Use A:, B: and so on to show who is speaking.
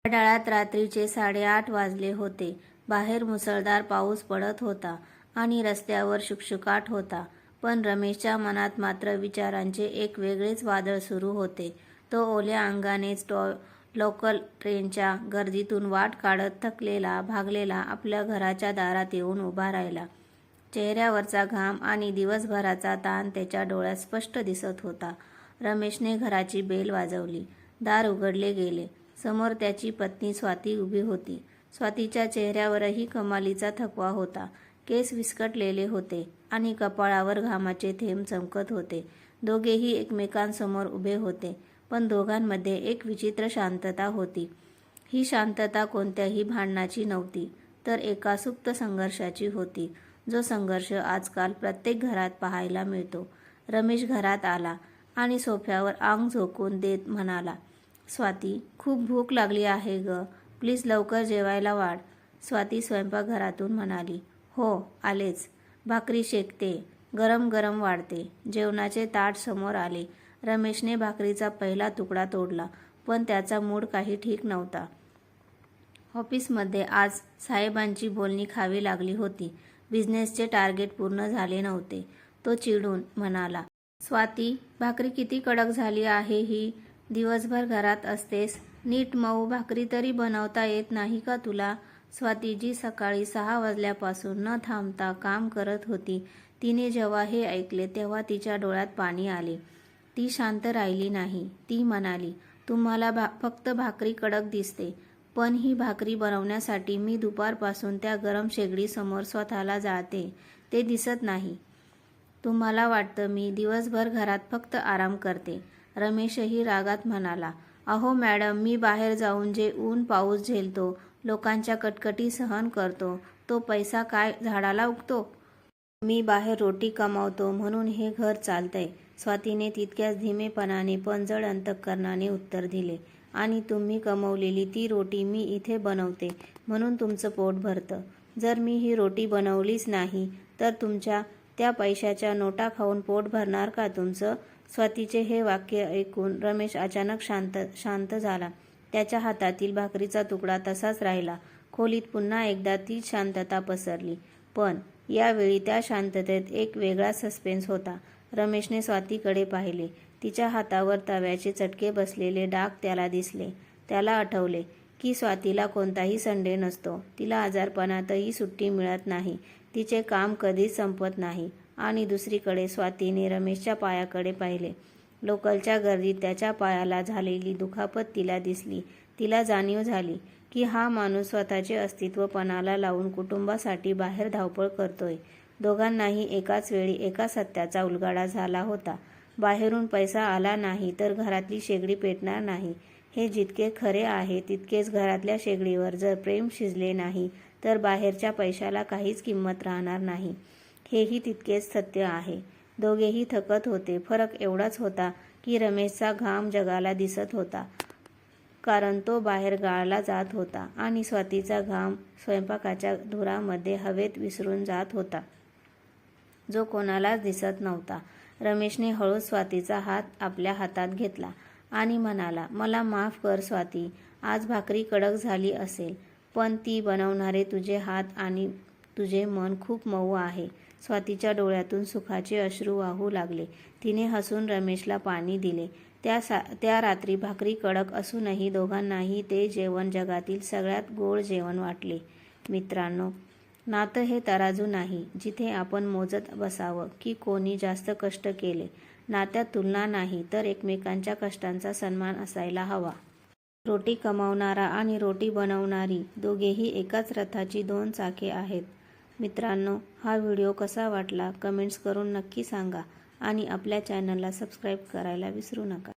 A: घड्याळात रात्रीचे 8:30 वाजले होते. बाहेर मुसळधार पाऊस पडत होता आणि रस्त्यावर शुकशुकाट होता. पण रमेशच्या मनात मात्र विचारांचे एक वेगळेच वादळ सुरू होते. तो ओल्या अंगानेच लोकल ट्रेनच्या गर्दीतून वाट काढत थकलेला भागलेला आपल्या घराच्या दारात येऊन उभा राहिला. चेहऱ्यावरचा घाम आणि दिवसभराचा ताण त्याच्या डोळ्यात स्पष्ट दिसत होता. रमेशने घराची बेल वाजवली. दार उघडले गेले. समोर त्याची पत्नी स्वाती उभी होती. स्वातीच्या चेहऱ्यावरही कमालीचा थकवा होता. केस विस्कटलेले होते आणि कपाळावर घामाचे थेंब चमकत होते. दोघेही एकमेकांसमोर उभे होते, पण दोघांमध्ये एक विचित्र शांतता होती. ही शांतता कोणत्याही भांडणाची नव्हती, तर एका सुप्त संघर्षाची होती, जो संघर्ष आजकाल प्रत्येक घरात पाहायला मिळतो. रमेश घरात आला आणि सोफ्यावर अंग झोकून देत म्हणाला, स्वाती, खूप भूक लागली आहे ग, प्लीज लवकर जेवायला वाढ. स्वाती स्वयंपाकघरातून म्हणाली, हो आलेच. भाकरी शेकते, गरम गरम वाढते. जेवणाचे ताट समोर आले. रमेशने भाकरीचा पहिला तुकडा तोडला, पण त्याचा मूड काही ठीक नव्हता. ऑफिसमध्ये आज साहेबांची बोलणी खावी लागली होती. बिझनेसचे टार्गेट पूर्ण झाले नव्हते. तो चिडून म्हणाला, स्वाती, भाकरी किती कडक झाली आहे ही. दिवसभर घरात असतेस, नीट मऊ भाकरी तरी बनवता येत नाही का तुला. स्वाती जी सकाळी 6 वाजल्यापासून न थांबता काम करत होती, तिने जेव्हा हे ऐकले तेव्हा तिच्या डोळ्यात पाणी आले. ती शांत राहिली नाही. ती म्हणाली, तुम्हाला फक्त भाकरी कडक दिसते, पण ही भाकरी बनवण्यासाठी मी दुपारपासून त्या गरम शेगडीसमोर स्वतःला जाळते, ते दिसत नाही. तुम्हाला वाटतं मी दिवसभर घरात फक्त आराम करते. रमेशही रागात म्हणाला, अहो मॅडम, मी बाहेर जाऊन जे ऊन पाऊस झेलतो, लोकांच्या कटकटी सहन करतो, तो पैसा काय झाडाला उगतो. मी बाहेर रोटी कमावतो म्हणून हे घर चालतंय. स्वातीने तितक्याच धीमेपणाने पण जड अंतःकरणाने उत्तर दिले. आणि तुम्ही कमवलेली ती रोटी मी इथे बनवते म्हणून तुमचं पोट भरतं. जर मी ही रोटी बनवलीच नाही तर तुमच्या त्या पैशाच्या नोटा खाऊन पोट भरणार का तुमचं. स्वातीचे हे वाक्य ऐकून रमेश अचानक शांत झाला. त्याच्या हातातील भाकरीचा तुकडा तसाच राहिला. खोलीत पुन्हा एकदा तीच शांतता पसरली. पण यावेळी त्या शांततेत एक वेगळा सस्पेन्स होता. रमेशने स्वातीकडे पाहिले. तिच्या हातावर तव्याचे चटके बसलेले डाग त्याला दिसले. त्याला आठवले की स्वातीला कोणताही संडे नसतो. तिला आजारपणातही सुट्टी मिळत नाही. तिचे काम कधीच संपत नाही. आणि दुसरीकडे स्वातीने रमेशच्या पायाकडे पाहिले. लोकलच्या गर्दीत त्याच्या पायाला झालेली दुखापत तिला दिसली. तिला जाणीव झाली की हा माणूस स्वतःचे अस्तित्व पणाला लावून कुटुंबासाठी बाहेर धावपळ करतोय. दोघांनाही एकाच वेळी एका सत्याचा उलगडा झाला होता. बाहेरून पैसा आला नाही तर घरातली शेगडी पेटणार नाही. हे जितके खरे आहे तितकेच घरातल्या शेगडीवर जर प्रेम शिजले नाही तर बाहेरच्या पैशाला काहीच किंमत राहणार नाही. हेही तितकेच सत्य आहे. दोघेही थकत होते. फरक एवढाच होता की रमेशचा घाम जगाला दिसत होता, कारण तो बाहेर गाळला जात होता आणि स्वातीचा घाम स्वयंपाकाच्या धुरामध्ये हवेत विसरून जात होता, जो कोणालाच दिसत नव्हता. रमेशने हळूच स्वातीचा हात आपल्या हातात घेतला आणि म्हणाला, मला माफ कर स्वाती, आज भाकरी कडक झाली असेल, पण ती बनवणारे तुझे हात आणि तुझे मन खूप मऊ आहे. स्वातीच्या डोळ्यातून सुखाचे अश्रू वाहू लागले. तिने हसून रमेशला पाणी दिले. त्या रात्री भाकरी कडक असूनही दोघांनाही ते जेवण जगातील सगळ्यात गोड जेवण वाटले. मित्रांनो, नातं हे तराजू नाही जिथे आपण मोजत बसावं की कोणी जास्त कष्ट केले. नात्यात तुलना नाही तर एकमेकांच्या कष्टांचा सन्मान असायला हवा. रोटी कमावणारा आणि रोटी बनवणारी दोघेही एकाच रथाची 2 चाके आहेत. मित्रांनो, हा व्हिडिओ कसा वाटला कमेंट्स करून नक्की सांगा आणि आपल्या चॅनलला सबस्क्राईब करायला विसरू नका.